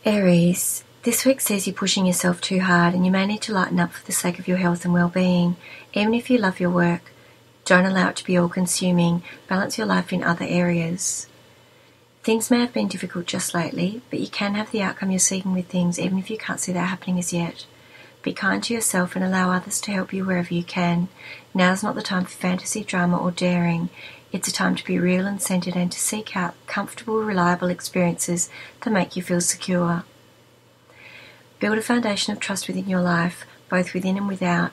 Aries, this week sees you pushing yourself too hard and you may need to lighten up for the sake of your health and well-being. Even if you love your work, don't allow it to be all-consuming. Balance your life in other areas. Things may have been difficult just lately, but you can have the outcome you're seeking with things even if you can't see that happening as yet. Be kind to yourself and allow others to help you wherever you can. Now's not the time for fantasy, drama or daring. It's a time to be real and centered and to seek out comfortable, reliable experiences that make you feel secure. Build a foundation of trust within your life, both within and without,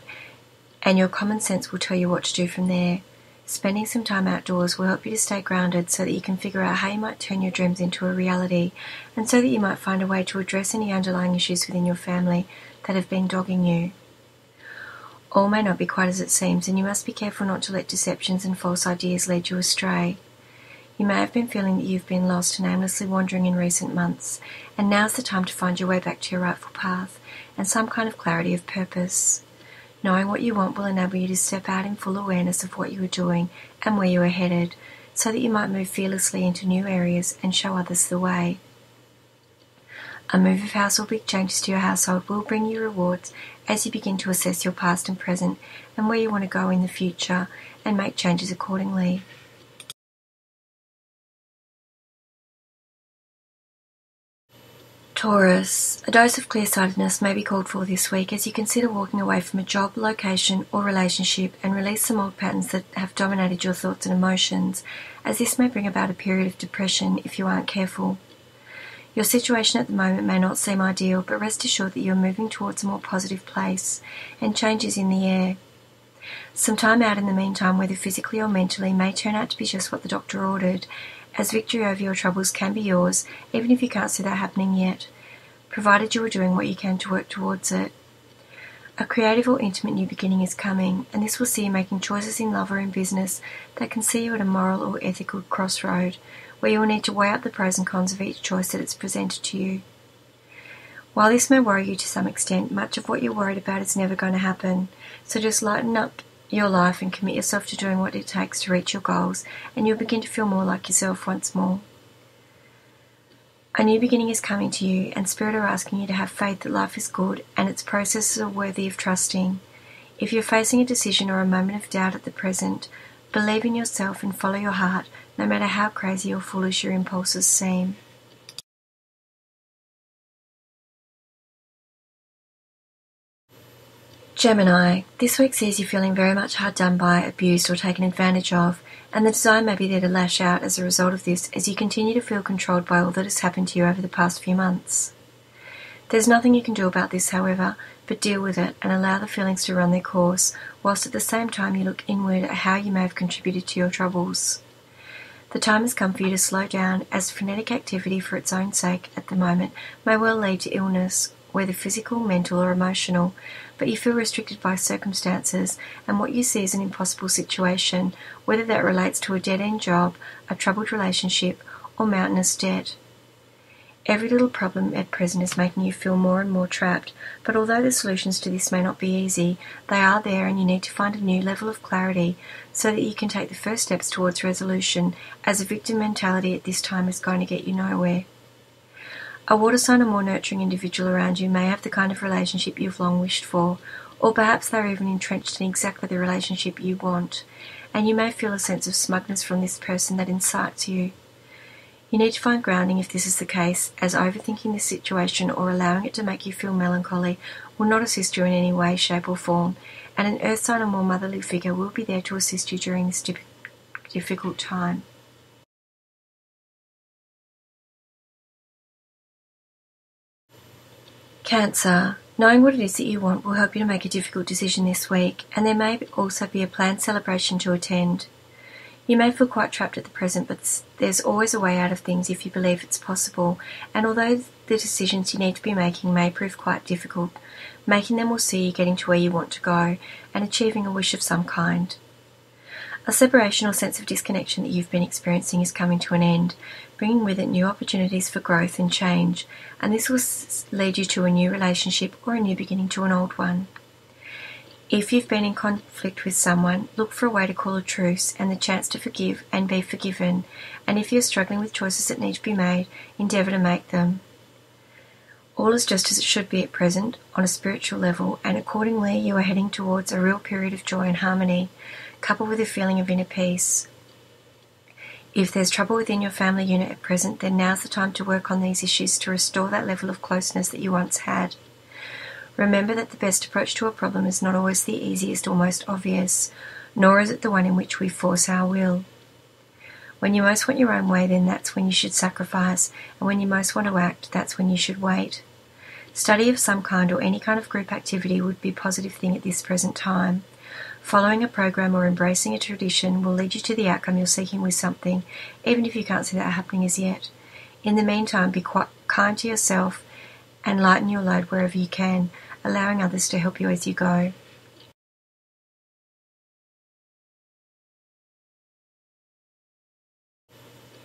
and your common sense will tell you what to do from there. Spending some time outdoors will help you to stay grounded so that you can figure out how you might turn your dreams into a reality, and so that you might find a way to address any underlying issues within your family that have been dogging you. All may not be quite as it seems, and you must be careful not to let deceptions and false ideas lead you astray. You may have been feeling that you've been lost and aimlessly wandering in recent months, and now's the time to find your way back to your rightful path and some kind of clarity of purpose. Knowing what you want will enable you to step out in full awareness of what you are doing and where you are headed, so that you might move fearlessly into new areas and show others the way. A move of house or big changes to your household will bring you rewards as you begin to assess your past and present and where you want to go in the future and make changes accordingly. Taurus, a dose of clear-sightedness may be called for this week as you consider walking away from a job, location or relationship and release some old patterns that have dominated your thoughts and emotions, as this may bring about a period of depression if you aren't careful. Your situation at the moment may not seem ideal, but rest assured that you are moving towards a more positive place, and change is in the air. Some time out in the meantime, whether physically or mentally, may turn out to be just what the doctor ordered, as victory over your troubles can be yours, even if you can't see that happening yet, provided you are doing what you can to work towards it. A creative or intimate new beginning is coming, and this will see you making choices in love or in business that can see you at a moral or ethical crossroad, where you will need to weigh up the pros and cons of each choice that is presented to you. While this may worry you to some extent, much of what you're worried about is never going to happen, so just lighten up your life and commit yourself to doing what it takes to reach your goals, and you'll begin to feel more like yourself once more. A new beginning is coming to you, and Spirit are asking you to have faith that life is good and its processes are worthy of trusting. If you're facing a decision or a moment of doubt at the present, believe in yourself and follow your heart, no matter how crazy or foolish your impulses seem. Gemini, this week sees you feeling very much hard done by, abused or taken advantage of, and the desire may be there to lash out as a result of this as you continue to feel controlled by all that has happened to you over the past few months. There's nothing you can do about this, however, but deal with it and allow the feelings to run their course, whilst at the same time you look inward at how you may have contributed to your troubles. The time has come for you to slow down, as frenetic activity for its own sake at the moment may well lead to illness, whether physical, mental or emotional, but you feel restricted by circumstances and what you see as an impossible situation, whether that relates to a dead-end job, a troubled relationship or mountainous debt. Every little problem at present is making you feel more and more trapped, but although the solutions to this may not be easy, they are there and you need to find a new level of clarity so that you can take the first steps towards resolution, as a victim mentality at this time is going to get you nowhere. A water sign or more nurturing individual around you may have the kind of relationship you've long wished for, or perhaps they're even entrenched in exactly the relationship you want, and you may feel a sense of smugness from this person that incites you. You need to find grounding if this is the case, as overthinking this situation or allowing it to make you feel melancholy will not assist you in any way, shape or form, and an earth sign or more motherly figure will be there to assist you during this difficult time. Cancer. Knowing what it is that you want will help you to make a difficult decision this week, and there may also be a planned celebration to attend. You may feel quite trapped at the present, but there's always a way out of things if you believe it's possible, and although the decisions you need to be making may prove quite difficult, making them will see you getting to where you want to go and achieving a wish of some kind. A separation or sense of disconnection that you've been experiencing is coming to an end, bringing with it new opportunities for growth and change, and this will lead you to a new relationship or a new beginning to an old one. If you've been in conflict with someone, look for a way to call a truce and the chance to forgive and be forgiven, and if you're struggling with choices that need to be made, endeavour to make them. All is just as it should be at present, on a spiritual level, and accordingly you are heading towards a real period of joy and harmony, coupled with a feeling of inner peace. If there's trouble within your family unit at present, then now's the time to work on these issues to restore that level of closeness that you once had. Remember that the best approach to a problem is not always the easiest or most obvious, nor is it the one in which we force our will. When you most want your own way, then that's when you should sacrifice, and when you most want to act, that's when you should wait. Study of some kind or any kind of group activity would be a positive thing at this present time. Following a program or embracing a tradition will lead you to the outcome you're seeking with something, even if you can't see that happening as yet. In the meantime, be quite kind to yourself and lighten your load wherever you can, allowing others to help you as you go.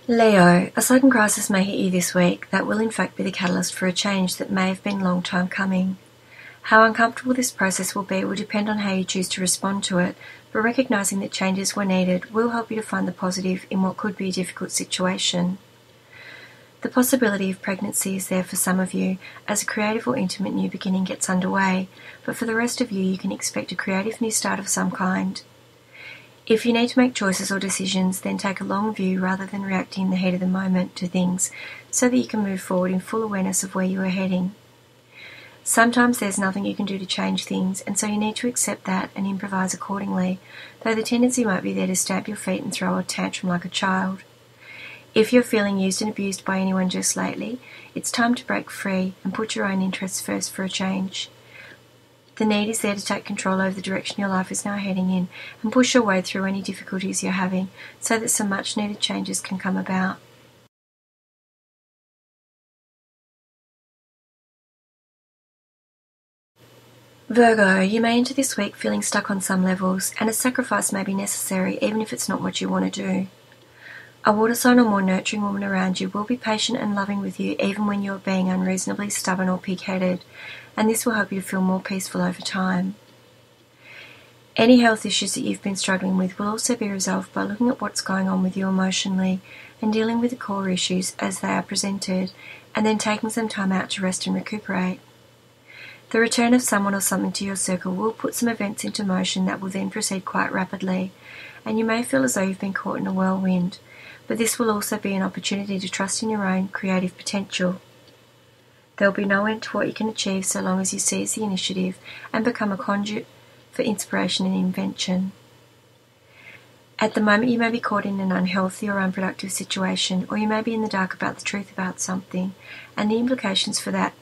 Leo, a sudden crisis may hit you this week that will in fact be the catalyst for a change that may have been a long time coming. How uncomfortable this process will be will depend on how you choose to respond to it, but recognising that changes were needed will help you to find the positive in what could be a difficult situation. The possibility of pregnancy is there for some of you as a creative or intimate new beginning gets underway, but for the rest of you, you can expect a creative new start of some kind. If you need to make choices or decisions, then take a long view rather than reacting in the heat of the moment to things so that you can move forward in full awareness of where you are heading. Sometimes there's nothing you can do to change things, and so you need to accept that and improvise accordingly, though the tendency might be there to stamp your feet and throw a tantrum like a child. If you're feeling used and abused by anyone just lately, it's time to break free and put your own interests first for a change. The need is there to take control over the direction your life is now heading in and push your way through any difficulties you're having so that some much needed changes can come about. Virgo, you may enter this week feeling stuck on some levels, and a sacrifice may be necessary even if it's not what you want to do. A water sign or more nurturing woman around you will be patient and loving with you even when you're being unreasonably stubborn or pig-headed, and this will help you to feel more peaceful over time. Any health issues that you've been struggling with will also be resolved by looking at what's going on with you emotionally and dealing with the core issues as they are presented, and then taking some time out to rest and recuperate. The return of someone or something to your circle will put some events into motion that will then proceed quite rapidly, and you may feel as though you've been caught in a whirlwind, but this will also be an opportunity to trust in your own creative potential. There will be no end to what you can achieve so long as you seize the initiative and become a conduit for inspiration and invention. At the moment you may be caught in an unhealthy or unproductive situation, or you may be in the dark about the truth about something and the implications for that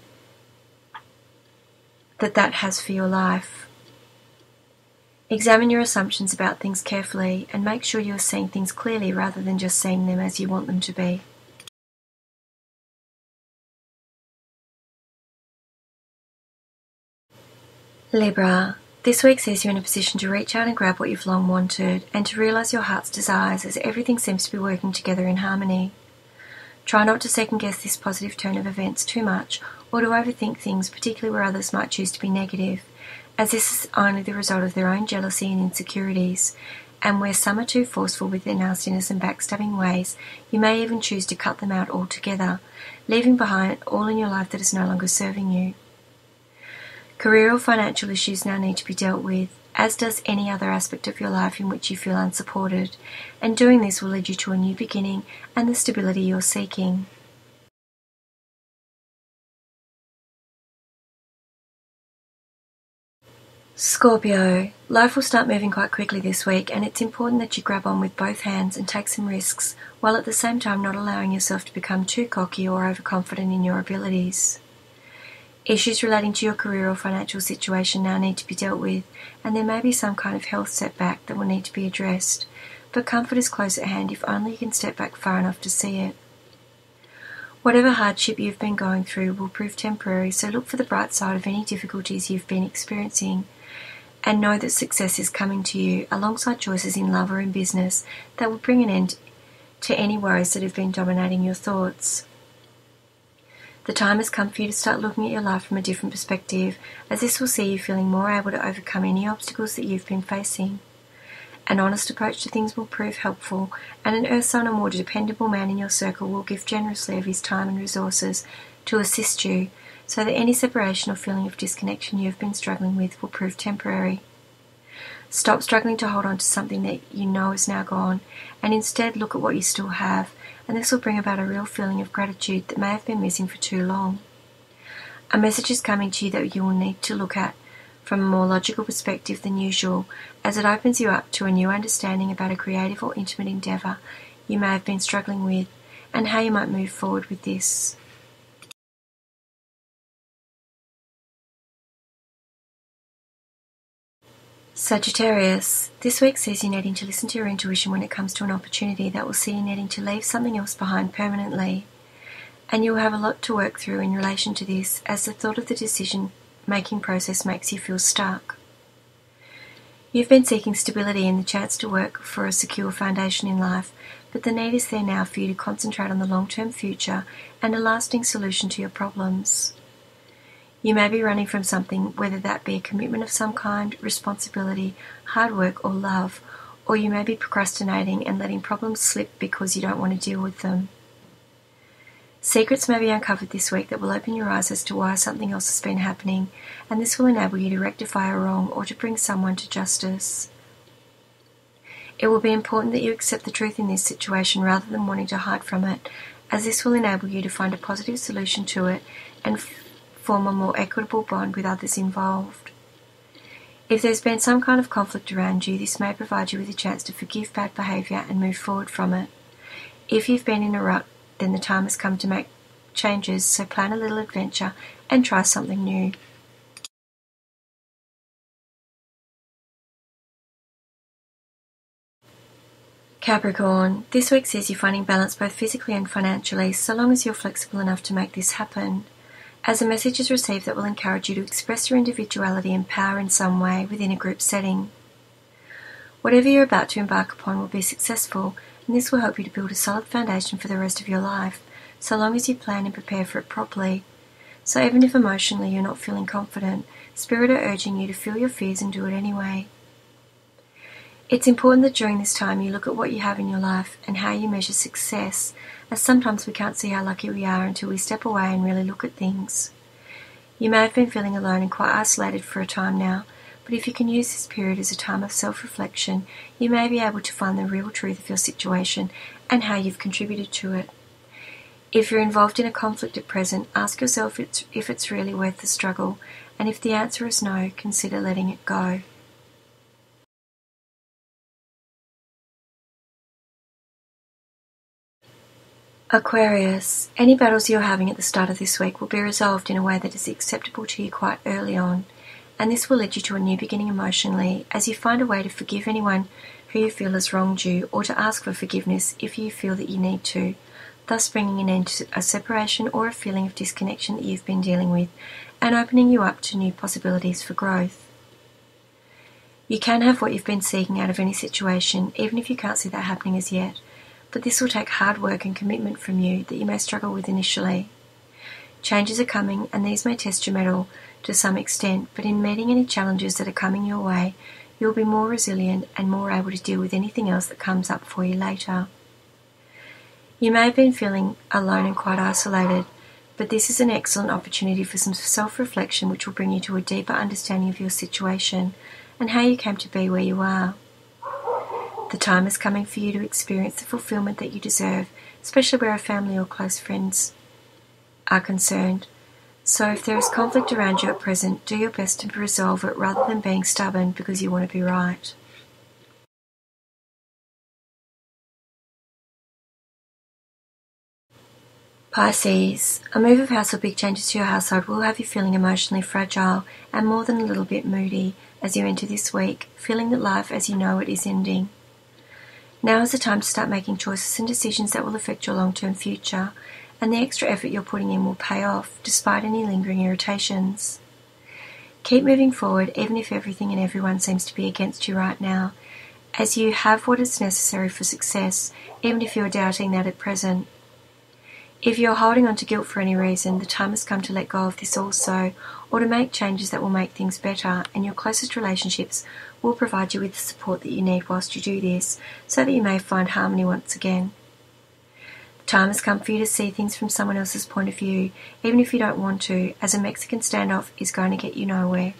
has for your life. Examine your assumptions about things carefully and make sure you are seeing things clearly rather than just seeing them as you want them to be. Libra, this week sees you in a position to reach out and grab what you've long wanted and to realise your heart's desires as everything seems to be working together in harmony. Try not to second-guess this positive turn of events too much or to overthink things, particularly where others might choose to be negative, as this is only the result of their own jealousy and insecurities, and where some are too forceful with their nastiness and backstabbing ways, you may even choose to cut them out altogether, leaving behind all in your life that is no longer serving you. Career or financial issues now need to be dealt with, as does any other aspect of your life in which you feel unsupported, and doing this will lead you to a new beginning and the stability you're seeking. Scorpio, life will start moving quite quickly this week, and it's important that you grab on with both hands and take some risks, while at the same time not allowing yourself to become too cocky or overconfident in your abilities. Issues relating to your career or financial situation now need to be dealt with, and there may be some kind of health setback that will need to be addressed, but comfort is close at hand if only you can step back far enough to see it. Whatever hardship you've been going through will prove temporary, so look for the bright side of any difficulties you've been experiencing, and know that success is coming to you alongside choices in love or in business that will bring an end to any worries that have been dominating your thoughts. The time has come for you to start looking at your life from a different perspective, as this will see you feeling more able to overcome any obstacles that you've been facing. An honest approach to things will prove helpful, and an earth sign or more dependable man in your circle will give generously of his time and resources to assist you, so that any separation or feeling of disconnection you have been struggling with will prove temporary. Stop struggling to hold on to something that you know is now gone, and instead look at what you still have, and this will bring about a real feeling of gratitude that may have been missing for too long. A message is coming to you that you will need to look at from a more logical perspective than usual, as it opens you up to a new understanding about a creative or intimate endeavour you may have been struggling with, and how you might move forward with this. Sagittarius, this week sees you needing to listen to your intuition when it comes to an opportunity that will see you needing to leave something else behind permanently. And you will have a lot to work through in relation to this, as the thought of the decision-making process makes you feel stuck. You've been seeking stability and the chance to work for a secure foundation in life, but the need is there now for you to concentrate on the long-term future and a lasting solution to your problems. You may be running from something, whether that be a commitment of some kind, responsibility, hard work, or love, or you may be procrastinating and letting problems slip because you don't want to deal with them. Secrets may be uncovered this week that will open your eyes as to why something else has been happening, and this will enable you to rectify a wrong or to bring someone to justice. It will be important that you accept the truth in this situation rather than wanting to hide from it, as this will enable you to find a positive solution to it and form a more equitable bond with others involved. If there's been some kind of conflict around you, this may provide you with a chance to forgive bad behaviour and move forward from it. If you've been in a rut, then the time has come to make changes, so plan a little adventure and try something new. Capricorn, this week sees you finding balance both physically and financially, so long as you're flexible enough to make this happen, as a message is received that will encourage you to express your individuality and power in some way within a group setting. Whatever you're about to embark upon will be successful, and this will help you to build a solid foundation for the rest of your life, so long as you plan and prepare for it properly. So even if emotionally you're not feeling confident, Spirit are urging you to feel your fears and do it anyway. It's important that during this time you look at what you have in your life and how you measure success, as sometimes we can't see how lucky we are until we step away and really look at things. You may have been feeling alone and quite isolated for a time now, but if you can use this period as a time of self-reflection, you may be able to find the real truth of your situation and how you've contributed to it. If you're involved in a conflict at present, ask yourself if it's really worth the struggle, and if the answer is no, consider letting it go. Aquarius, any battles you're having at the start of this week will be resolved in a way that is acceptable to you quite early on, and this will lead you to a new beginning emotionally as you find a way to forgive anyone who you feel has wronged you, or to ask for forgiveness if you feel that you need to, thus bringing an end to a separation or a feeling of disconnection that you've been dealing with, and opening you up to new possibilities for growth. You can have what you've been seeking out of any situation, even if you can't see that happening as yet, but this will take hard work and commitment from you that you may struggle with initially. Changes are coming, and these may test your mettle to some extent, but in meeting any challenges that are coming your way, you'll be more resilient and more able to deal with anything else that comes up for you later. You may have been feeling alone and quite isolated, but this is an excellent opportunity for some self-reflection which will bring you to a deeper understanding of your situation and how you came to be where you are. The time is coming for you to experience the fulfillment that you deserve, especially where a family or close friends are concerned. So if there is conflict around you at present, do your best to resolve it rather than being stubborn because you want to be right. Pisces, a move of house or big changes to your household will have you feeling emotionally fragile and more than a little bit moody as you enter this week, feeling that life as you know it is ending. Now is the time to start making choices and decisions that will affect your long-term future, and the extra effort you're putting in will pay off, despite any lingering irritations. Keep moving forward, even if everything and everyone seems to be against you right now, as you have what is necessary for success, even if you're doubting that at present. If you're holding on to guilt for any reason, the time has come to let go of this also, or to make changes that will make things better, and your closest relationships will provide you with the support that you need whilst you do this, so that you may find harmony once again. Time has come for you to see things from someone else's point of view, even if you don't want to, as a Mexican standoff is going to get you nowhere.